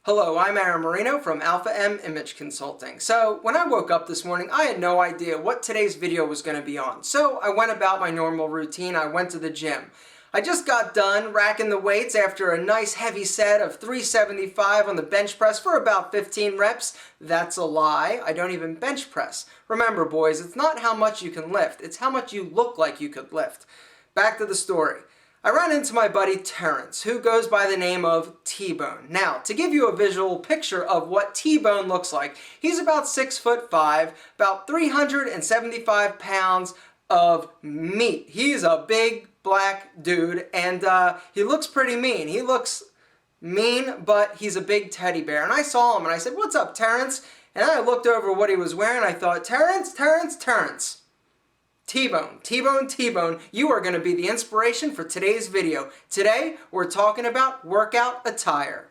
Hello, I'm Marino from Alpha M Image Consulting. So when I woke up this morning, I had no idea what today's video was going to be on. So I went about my normal routine. I went to the gym. I just got done racking the weights after a nice heavy set of 375 on the bench press for about 15 reps. That's a lie. I don't even bench press. Remember, boys, it's not how much you can lift. It's how much you look like you could lift. Back to the story. I ran into my buddy Terrence, who goes by the name of T-Bone. Now, to give you a visual picture of what T-Bone looks like, he's about 6'5", about 375 pounds of meat. He's a big black dude, and he looks pretty mean. He looks mean, but he's a big teddy bear. And I saw him and I said, "What's up, Terrence?" And I looked over what he was wearing. I thought, Terrence. T-Bone, T-Bone, T-Bone, you are going to be the inspiration for today's video. Today, we're talking about workout attire.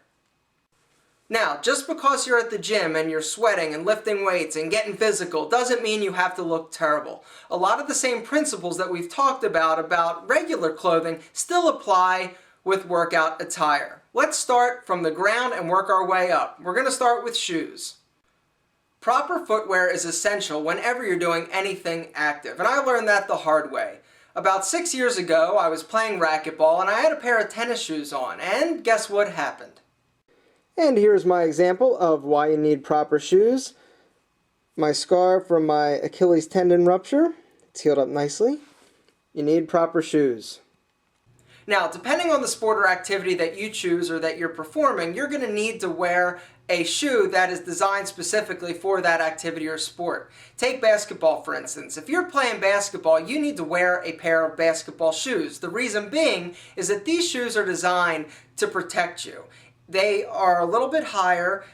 Now, just because you're at the gym and you're sweating and lifting weights and getting physical doesn't mean you have to look terrible. A lot of the same principles that we've talked about regular clothing still apply with workout attire. Let's start from the ground and work our way up. We're going to start with shoes. Proper footwear is essential whenever you're doing anything active, and I learned that the hard way. About 6 years ago, I was playing racquetball and I had a pair of tennis shoes on, and guess what happened? And here's my example of why you need proper shoes. My scar from my Achilles tendon rupture, it's healed up nicely. You need proper shoes. Now, depending on the sport or activity that you choose or that you're performing, you're going to need to wear a shoe that is designed specifically for that activity or sport. Take basketball, for instance. If you're playing basketball, you need to wear a pair of basketball shoes. The reason being is that these shoes are designed to protect you. They are a little bit higher.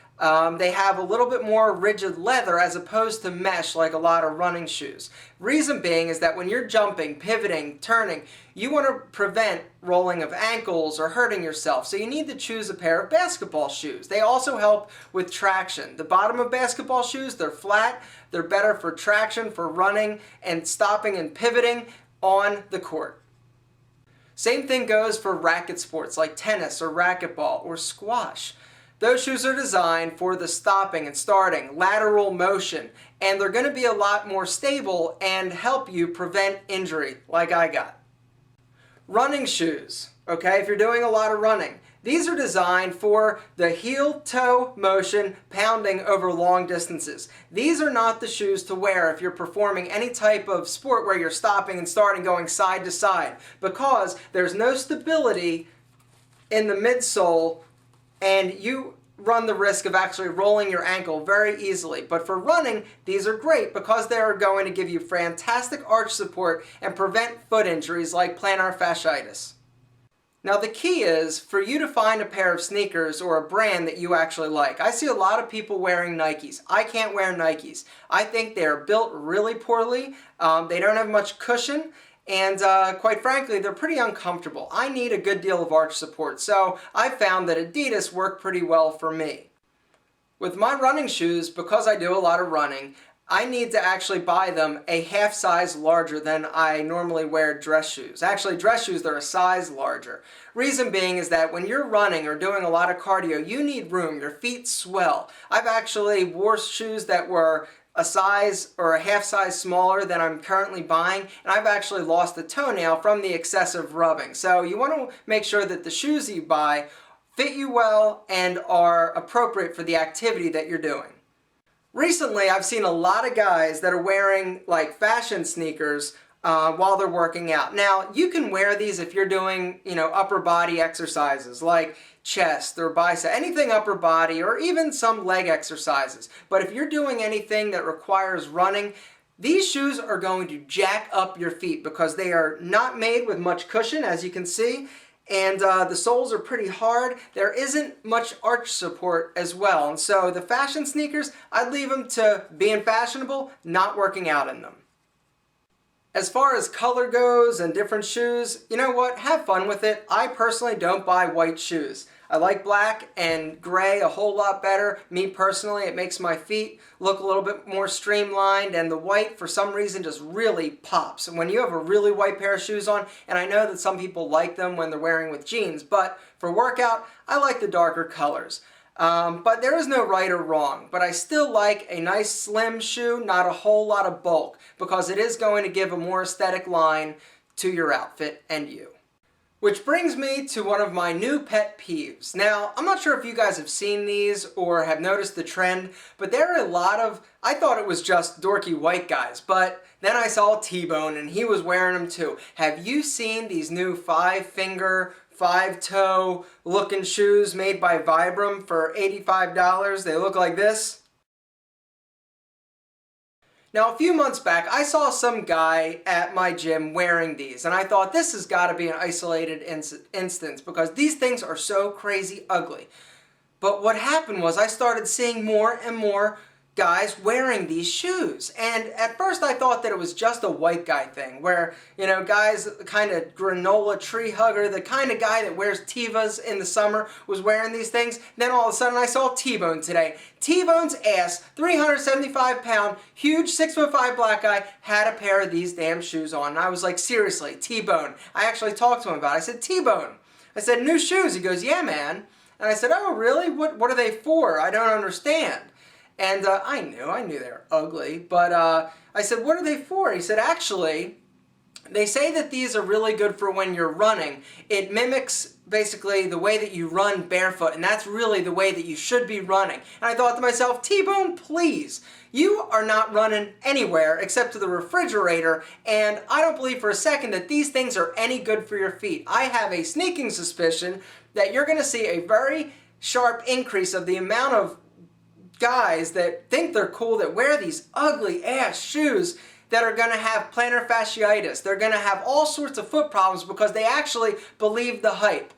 They have a little bit more rigid leather as opposed to mesh like a lot of running shoes. Reason being is that when you're jumping, pivoting, turning, you want to prevent rolling of ankles or hurting yourself. So you need to choose a pair of basketball shoes. They also help with traction. The bottom of basketball shoes, they're flat. They're better for traction, for running and stopping and pivoting on the court. Same thing goes for racket sports like tennis or racquetball or squash. Those shoes are designed for the stopping and starting, lateral motion, and they're going to be a lot more stable and help you prevent injury like I got. Running shoes, okay, if you're doing a lot of running. These are designed for the heel-toe motion, pounding over long distances. These are not the shoes to wear if you're performing any type of sport where you're stopping and starting, going side to side, because there's no stability in the midsole and you run the risk of actually rolling your ankle very easily. But for running, these are great because they are going to give you fantastic arch support and prevent foot injuries like plantar fasciitis. Now the key is for you to find a pair of sneakers or a brand that you actually like. I see a lot of people wearing Nikes. I can't wear Nikes. I think they're built really poorly. They don't have much cushion. And quite frankly, they're pretty uncomfortable. I need a good deal of arch support, so I found that Adidas worked pretty well for me. With my running shoes, because I do a lot of running, I need to actually buy them a half size larger than I normally wear dress shoes. Actually, dress shoes, they're a size larger. Reason being is that when you're running or doing a lot of cardio, you need room. Your feet swell. I've actually wore shoes that were a size or a half size smaller than I'm currently buying, and I've actually lost a toenail from the excessive rubbing. So you want to make sure that the shoes you buy fit you well and are appropriate for the activity that you're doing. Recently, I've seen a lot of guys that are wearing like fashion sneakers while they're working out. Now, you can wear these if you're doing, upper body exercises like chest or bicep, anything upper body, or even some leg exercises. But if you're doing anything that requires running, these shoes are going to jack up your feet because they are not made with much cushion, as you can see, and the soles are pretty hard. There isn't much arch support as well, and so the fashion sneakers, I'd leave them to being fashionable, not working out in them. As far as color goes and different shoes, you know what? Have fun with it. I personally don't buy white shoes. I like black and gray a whole lot better. Me personally, it makes my feet look a little bit more streamlined, and the white for some reason just really pops. And when you have a really white pair of shoes on, and I know that some people like them when they're wearing with jeans, but for workout, I like the darker colors. But there is no right or wrong. But I still like a nice slim shoe, not a whole lot of bulk, because it is going to give a more aesthetic line to your outfit and you. Which brings me to one of my new pet peeves. Now, I'm not sure if you guys have seen these or have noticed the trend, but there are a lot of, I thought it was just dorky white guys, but then I saw T-Bone and he was wearing them too. Have you seen these new 5-finger, 5-toe looking shoes made by Vibram for $85? They look like this. Now, a few months back, I saw some guy at my gym wearing these, and I thought this has got to be an isolated instance because these things are so crazy ugly. But what happened was I started seeing more and more guys wearing these shoes. And at first I thought that it was just a white guy thing where, you know, guys, kind of granola tree hugger, the kind of guy that wears Tevas in the summer was wearing these things. Then all of a sudden I saw T-Bone today. T-Bone's ass, 375-pound, huge 6'5" black guy, had a pair of these damn shoes on. And I was like, seriously, T-Bone. I actually talked to him about it. I said, T-Bone. I said, new shoes. He goes, yeah, man. And I said, oh, really? What are they for? I don't understand. And I knew they were ugly, but I said, what are they for? He said, actually, they say that these are really good for when you're running. It mimics basically the way that you run barefoot, and that's really the way that you should be running. And I thought to myself, T-Bone, please, you are not running anywhere except to the refrigerator, and I don't believe for a second that these things are any good for your feet. I have a sneaking suspicion that you're going to see a very sharp increase of the amount of guys that think they're cool that wear these ugly ass shoes that are going to have plantar fasciitis. They're going to have all sorts of foot problems because they actually believe the hype.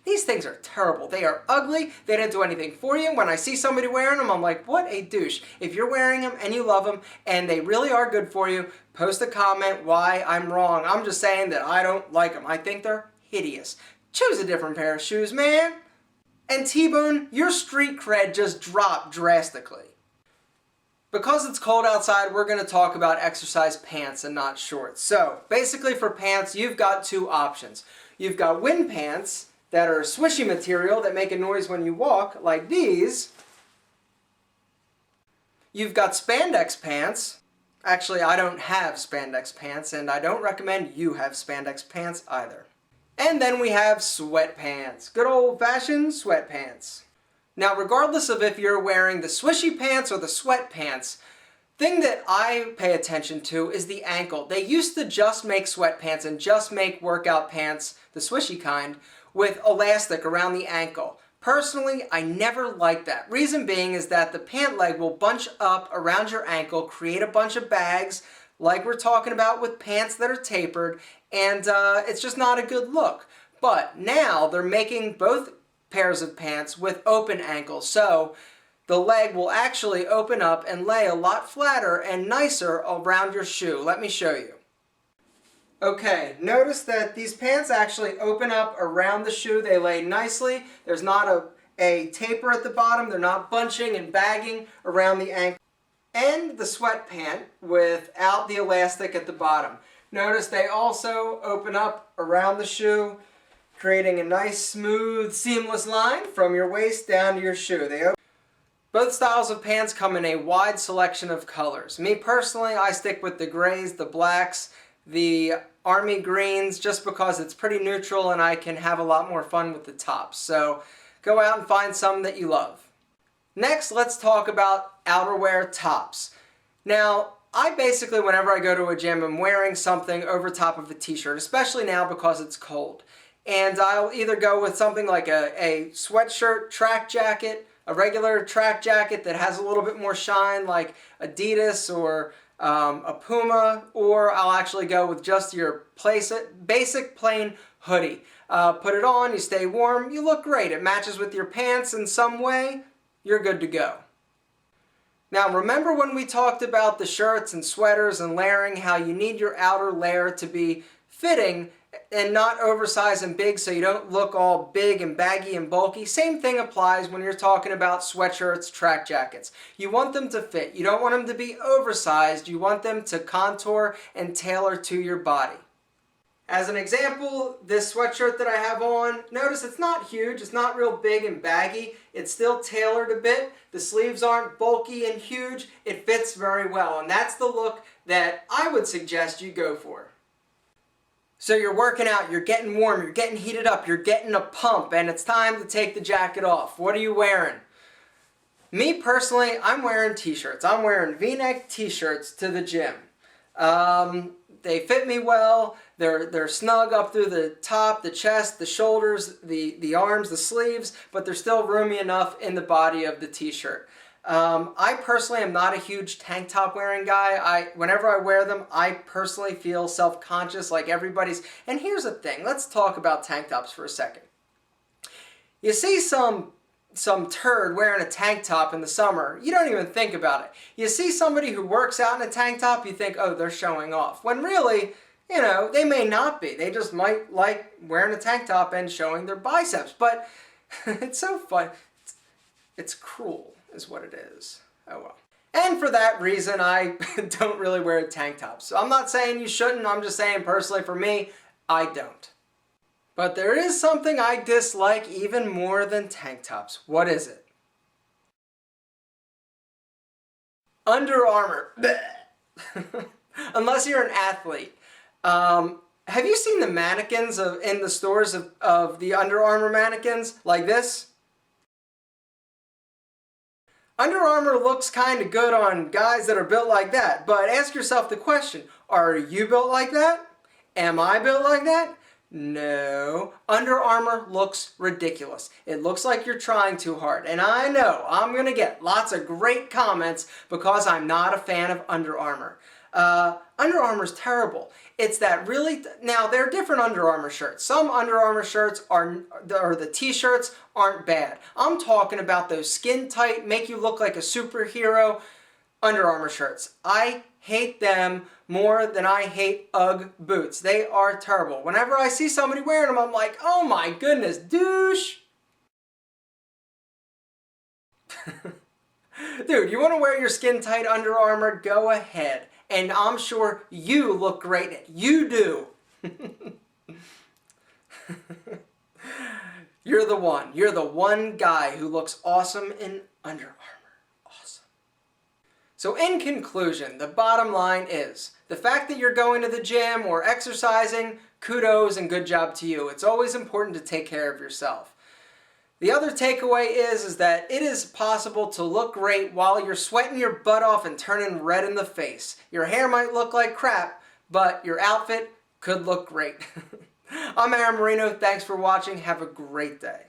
These things are terrible. They are ugly. They didn't do anything for you. When I see somebody wearing them, I'm like, what a douche. If you're wearing them and you love them and they really are good for you, post a comment why I'm wrong. I'm just saying that I don't like them. I think they're hideous. Choose a different pair of shoes, man. And T-Bone, your street cred just dropped drastically. Because it's cold outside, we're going to talk about exercise pants and not shorts. So, basically for pants, you've got two options. You've got wind pants that are swishy material that make a noise when you walk, like these. You've got spandex pants. Actually, I don't have spandex pants, and I don't recommend you have spandex pants either. And then we have sweatpants. Good old-fashioned sweatpants. Now, regardless of if you're wearing the swishy pants or the sweatpants, thing that I pay attention to is the ankle. They used to just make sweatpants and just make workout pants, the swishy kind, with elastic around the ankle. Personally, I never liked that. Reason being is that the pant leg will bunch up around your ankle, create a bunch of bags, like we're talking about with pants that are tapered, and it's just not a good look. But now they're making both pairs of pants with open ankles, so the leg will actually open up and lay a lot flatter and nicer around your shoe. Let me show you. Okay, notice that these pants actually open up around the shoe. They lay nicely. There's not a taper at the bottom. They're not bunching and bagging around the ankle. And the sweat pant without the elastic at the bottom. Notice they also open up around the shoe, creating a nice, smooth, seamless line from your waist down to your shoe. Both styles of pants come in a wide selection of colors. Me personally, I stick with the grays, the blacks, the army greens, just because it's pretty neutral and I can have a lot more fun with the tops. So go out and find some that you love. Next, let's talk about outerwear tops. Now, I basically, whenever I go to a gym, I'm wearing something over top of a t-shirt, especially now because it's cold. And I'll either go with something like a sweatshirt track jacket, a regular track jacket that has a little bit more shine like Adidas or a Puma, or I'll actually go with just your basic plain hoodie. Put it on, you stay warm, you look great. It matches with your pants in some way, you're good to go. Now remember when we talked about the shirts and sweaters and layering, how you need your outer layer to be fitting and not oversized and big so you don't look all big and baggy and bulky? Same thing applies when you're talking about sweatshirts, track jackets. You want them to fit. You don't want them to be oversized. You want them to contour and tailor to your body. As an example, this sweatshirt that I have on, notice it's not huge, it's not real big and baggy, it's still tailored a bit, the sleeves aren't bulky and huge, it fits very well, and that's the look that I would suggest you go for. So you're working out, you're getting warm, you're getting heated up, you're getting a pump, and it's time to take the jacket off. What are you wearing? Me personally, I'm wearing t-shirts. I'm wearing V-neck t-shirts to the gym. They fit me well. They're snug up through the top, the chest, the shoulders, the arms, the sleeves, but they're still roomy enough in the body of the t-shirt. I personally am not a huge tank top wearing guy. Whenever I wear them, I personally feel self-conscious like everybody's. And here's the thing, let's talk about tank tops for a second. You see some turd wearing a tank top in the summer, you don't even think about it. You see somebody who works out in a tank top, you think, oh, they're showing off. When really, you know, they may not be. They just might like wearing a tank top and showing their biceps. But it's so fun. It's cruel is what it is. Oh well. And for that reason, I don't really wear a tank top. So I'm not saying you shouldn't, I'm just saying personally for me, I don't. But there is something I dislike even more than tank tops. What is it? Under Armour. Unless you're an athlete. Have you seen the mannequins in the stores of the Under Armour mannequins like this? Under Armour looks kind of good on guys that are built like that, but ask yourself the question, are you built like that? Am I built like that? No. Under Armour looks ridiculous. It looks like you're trying too hard. And I know I'm going to get lots of great comments because I'm not a fan of Under Armour. Under Armour's terrible. It's that really... Now, there are different Under Armour shirts. Some Under Armour shirts or the t-shirts aren't bad. I'm talking about those skin-tight, make you look like a superhero Under Armour shirts. I hate them more than I hate UGG boots. They are terrible. Whenever I see somebody wearing them, I'm like, oh my goodness, douche! Dude, you want to wear your skin-tight Under Armour? Go ahead. And I'm sure you look great in it. You do. You're the one. You're the one guy who looks awesome in Under Armour. Awesome. So in conclusion, the bottom line is, the fact that you're going to the gym or exercising, kudos and good job to you. It's always important to take care of yourself. The other takeaway is that it is possible to look great while you're sweating your butt off and turning red in the face. Your hair might look like crap, but your outfit could look great. I'm Marino. Thanks for watching. Have a great day.